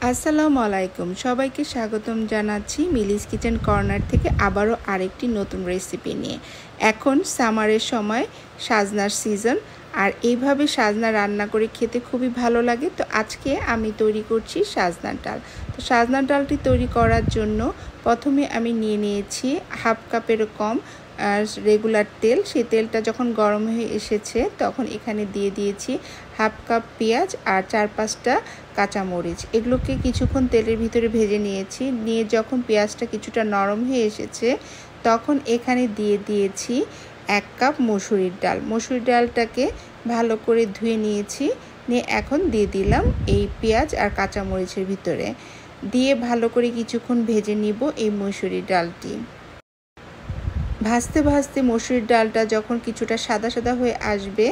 আসসালামু আলাইকুম, সবাইকে স্বাগতম জানাচ্ছি মিলিস কিচেন কর্নার থেকে আবারও আরেকটি নতুন রেসিপি নিয়ে। এখন সামারের সময় সাজনার সিজন, আর এইভাবে সাজনা রান্না করে খেতে খুবই ভালো লাগে। তো আজকে আমি তৈরি করছি সাজনার ডাল। তো সাজনার ডালটি তৈরি করার জন্য প্রথমে আমি নিয়ে নিয়েছি হাফ কাপেরও কম রেগুলার তেল। সেই তেলটা যখন গরম হয়ে এসেছে তখন এখানে দিয়ে দিয়েছি হাফ কাপ পেঁয়াজ আর 4-5টা কাঁচামরিচ। এগুলোকে কিছুক্ষণ তেলের ভিতরে ভেজে নিয়েছি। নিয়ে যখন পেঁয়াজটা কিছুটা নরম হয়ে এসেছে তখন এখানে দিয়ে দিয়েছি 1 কাপ মসুরির ডাল। মসুরির ডালটাকে ভালো করে ধুয়ে নিয়েছি। নিয়ে এখন দিয়ে দিলাম এই পেঁয়াজ আর কাঁচামরিচের ভিতরে, দিয়ে ভালো করে কিছুক্ষণ ভেজে নিব এই মসুরির ডালটি। ভাজতে ভাজতে মসুরির ডালটা যখন কিছুটা সাদা সাদা হয়ে আসবে,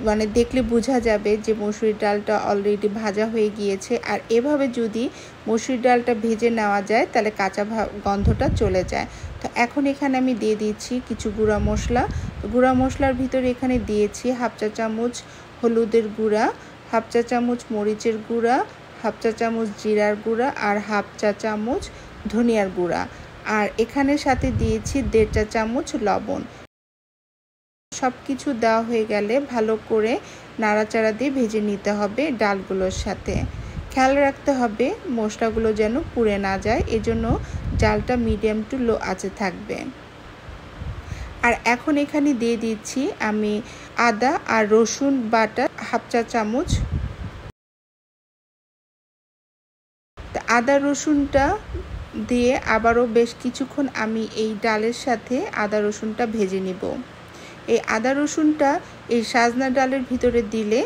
মানে দেখলে বোঝা যাবে যে মসুরির ডালটা অলরেডি ভাজা হয়ে গিয়েছে। আর এভাবে যদি মসুরির ডালটা ভেজে নেওয়া যায় তাহলে কাঁচা গন্ধটা চলে যায়। তো এখন এখানে আমি দিয়ে দিচ্ছি কিছু গুঁড়া মশলা। গুঁড়া মশলার ভিতরে এখানে দিয়েছি হাফ চা চামচ হলুদের গুঁড়া, হাফ চা চামচ মরিচের গুঁড়া, হাফ চা চামচ জিরার গুঁড়া আর হাফ চা চামচ ধনিয়ার গুঁড়া। আর এখানে সাথে দিয়েছি 1.5 চা চামচ লবণ। সব কিছু দেওয়া হয়ে গেলে ভালো করে নাড়াচাড়া দিয়ে ভেজে নিতে হবে ডালগুলোর সাথে। খেয়াল রাখতে হবে মশলাগুলো যেন পুড়ে না যায়, এজন্য জালটা মিডিয়াম টু লো আঁচে থাকবে। আর এখন এখানে দিয়ে দিচ্ছি আমি আদা আর রসুন বাটা হাফ চা চামচ। আদা রসুনটা দিয়ে আবারও বেশ কিছুক্ষণ আমি এই ডালের সাথে আদা রসুনটা ভেজে নিব। এই আদা রসুনটা এই সাজনা ডালের ভিতরে দিলে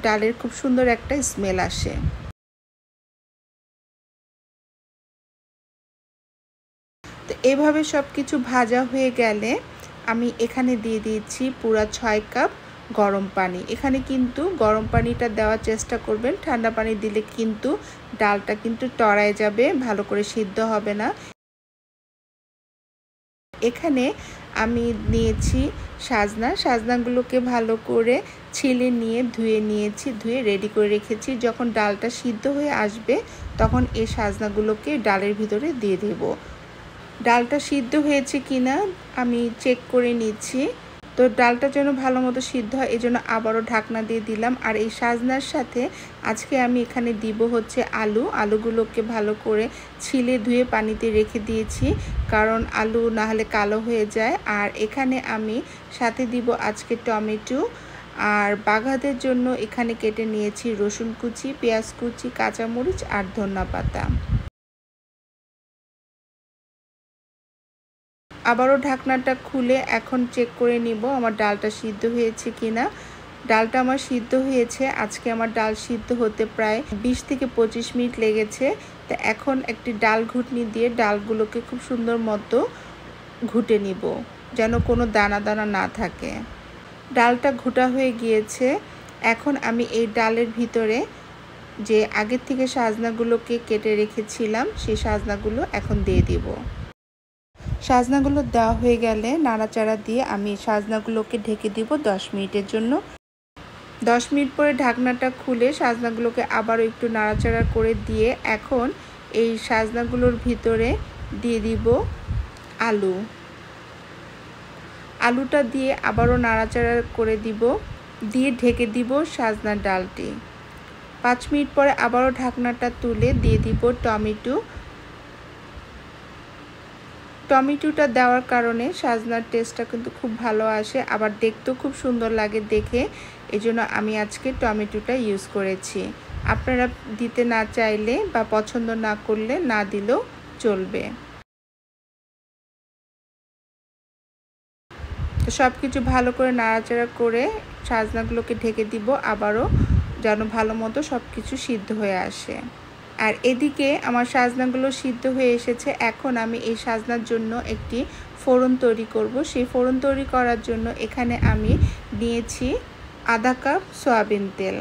ডালের খুব সুন্দর একটা স্মেল আসে। তো এভাবে সব কিছু ভাজা হয়ে গেলে আমি এখানে দিয়ে দিয়েছি পুরা 6 কাপ গরম পানি। এখানে কিন্তু গরম পানিটা দেওয়ার চেষ্টা করবেন, ঠান্ডা পানি দিলে কিন্তু ডালটা কিন্তু টড়ায় যাবে, ভালো করে সিদ্ধ হবে না। এখানে আমি নিয়েছি সাজনাগুলোকে ভালো করে ছিলে নিয়ে ধুয়ে নিয়েছি, ধুয়ে রেডি করে রেখেছি। যখন ডালটা সিদ্ধ হয়ে আসবে তখন এই সাজনাগুলোকে ডালের ভিতরে দিয়ে দেব। ডালটা সিদ্ধ হয়েছে কিনা আমি চেক করে নিচ্ছি। তো ডালটা যেন ভালো মতো সিদ্ধ হয় এজন্য আবারও ঢাকনা দিয়ে দিলাম। আর এই সাজনার সাথে আজকে আমি এখানে দিব হচ্ছে আলুগুলোকে ভালো করে ছিলে ধুয়ে পানিতে রেখে দিয়েছি, কারণ আলু না হলে কালো হয়ে যায়। আর এখানে আমি সাথে দিব আজকে টমেটো, আর বাগাদের জন্য এখানে কেটে নিয়েছি রসুন কুচি, পেঁয়াজ কুচি, কাঁচামরিচ আর ধনিয়া পাতা। আবারও ঢাকনাটা খুলে এখন চেক করে নিব আমার ডালটা সিদ্ধ হয়েছে কিনা। ডালটা আমার সিদ্ধ হয়েছে। আজকে আমার ডাল সিদ্ধ হতে প্রায় 20 থেকে 25 মিনিট লেগেছে। তো এখন একটি ডাল ঘুটনি দিয়ে ডালগুলোকে খুব সুন্দর মতো ঘুটে নিব, যেন কোনো দানা দানা না থাকে। ডালটা ঘুটা হয়ে গিয়েছে। এখন আমি এই ডালের ভিতরে যে আগের থেকে সাজনাগুলোকে কেটে রেখেছিলাম সেই সাজনাগুলো এখন দিয়ে দিব। সাজনাগুলো দেওয়া হয়ে গেলে নাড়াচাড়া দিয়ে আমি সাজনাগুলোকে ঢেকে দিব 10 মিনিটের জন্য। 10 মিনিট পরে ঢাকনাটা খুলে সাজনাগুলোকে আবারও একটু নাড়াচাড়া করে দিয়ে এখন এই সাজনাগুলোর ভিতরে দিয়ে দিব আলুটা দিয়ে আবারও নাড়াচাড়া করে দিব, দিয়ে ঢেকে দিব সাজনার ডালটি। 5 মিনিট পরে আবারও ঢাকনাটা তুলে দিয়ে দিব টমেটোটা দেওয়ার কারণে সাজনার টেস্টটা কিন্তু খুব ভালো আসে, আবার দেখতেও খুব সুন্দর লাগে দেখে, এজন্য আমি আজকে টমেটোটা ইউজ করেছি। আপনারা দিতে না চাইলে বা পছন্দ না করলে না দিলেও চলবে। তো সব কিছু ভালো করে নাড়াচাড়া করে সাজনাগুলোকে ঢেকে দিব আবারও, যেন ভালো মতো সব কিছু সিদ্ধ হয়ে আসে। আর এদিকে আমার সাজনাগুলো সিদ্ধ হয়ে এসেছে। এখন আমি এই সাজনার জন্য একটি ফোড়ন তৈরি করব। সেই ফোড়ন তৈরি করার জন্য এখানে আমি নিয়েছি আধা কাপ সয়াবিন তেল।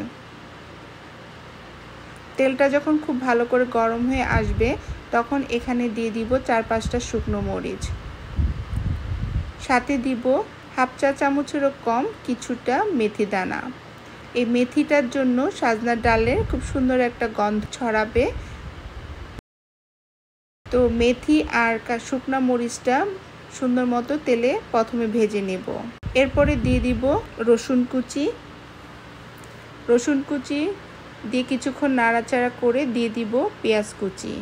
তেলটা যখন খুব ভালো করে গরম হয়ে আসবে তখন এখানে দিয়ে দিব 4-5টা শুকনো মরিচ, সাথে দিব হাফ চা চামচেরও কম কিছুটা মেথি দানা। এই মেথিটার জন্য সাজনার ডালের খুব সুন্দর একটা গন্ধ ছড়াবে। তো মেথি আর শুকনা মরিচটা সুন্দর মতো তেলে প্রথমে ভেজে নেব। এরপরে দিয়ে দিব রসুন কুচি। রসুন কুচি দিয়ে কিছুক্ষণ নাড়াচাড়া করে দিয়ে দিব পেঁয়াজ কুচি।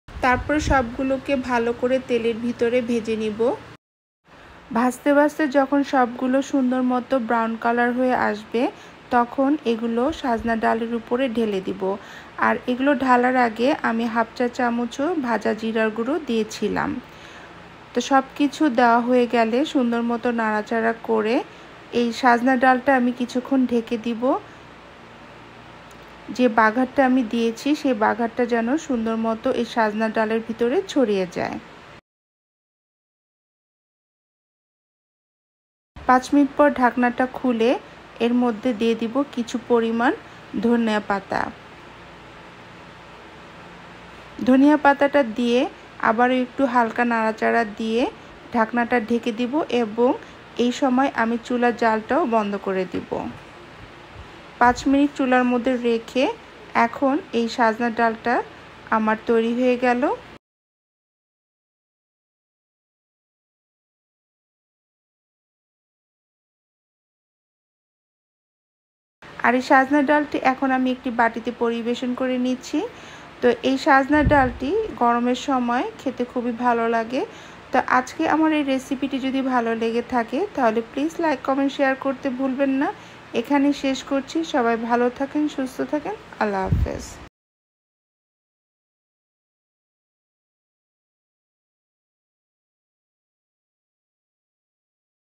তারপর সবগুলোকে ভালো করে তেলের ভিতরে ভেজে নিব। ভাজতে ভাজতে যখন সবগুলো সুন্দর মতো ব্রাউন কালার হয়ে আসবে তখন এগুলো সাজনা ডালের উপরে ঢেলে দিব। আর এগুলো ঢালার আগে আমি হাফ চা চামচও ভাজা জিরার গুঁড়ো দিয়েছিলাম। তো সব কিছু দেওয়া হয়ে গেলে সুন্দর মতো নাড়াচাড়া করে এই সাজনা ডালটা আমি কিছুক্ষণ ঢেকে দিব। যে বাগারটা আমি দিয়েছি সেই বাগারটা যেন সুন্দর মতো এই সাজনা ডালের ভিতরে ছড়িয়ে যায়। 5 মিনিট পর ঢাকনাটা খুলে এর মধ্যে দিয়ে দিব কিছু পরিমাণ ধনিয়া পাতা। ধনিয়া পাতাটা দিয়ে আবারও একটু হালকা নাড়াচাড়া দিয়ে ঢাকনাটা ঢেকে দিব এবং এই সময় আমি চুলার জালটাও বন্ধ করে দিব। 5 মিনিট চুলার মধ্যে রেখে এখন এই সাজনা ডালটা আমার তৈরি হয়ে গেল। আর এই সাজনা ডালটি এখন আমি একটি বাটিতে পরিবেশন করে নিচ্ছি। তো এই সাজনা ডালটি গরমের সময় খেতে খুবই ভালো লাগে। তো আজকে আমার এই রেসিপিটি যদি ভালো লেগে থাকে তাহলে প্লিজ লাইক কমেন্ট শেয়ার করতে ভুলবেন না। এখানে শেষ করছি। সবাই ভালো থাকেন, সুস্থ থাকেন। আল্লাহ হাফেজ।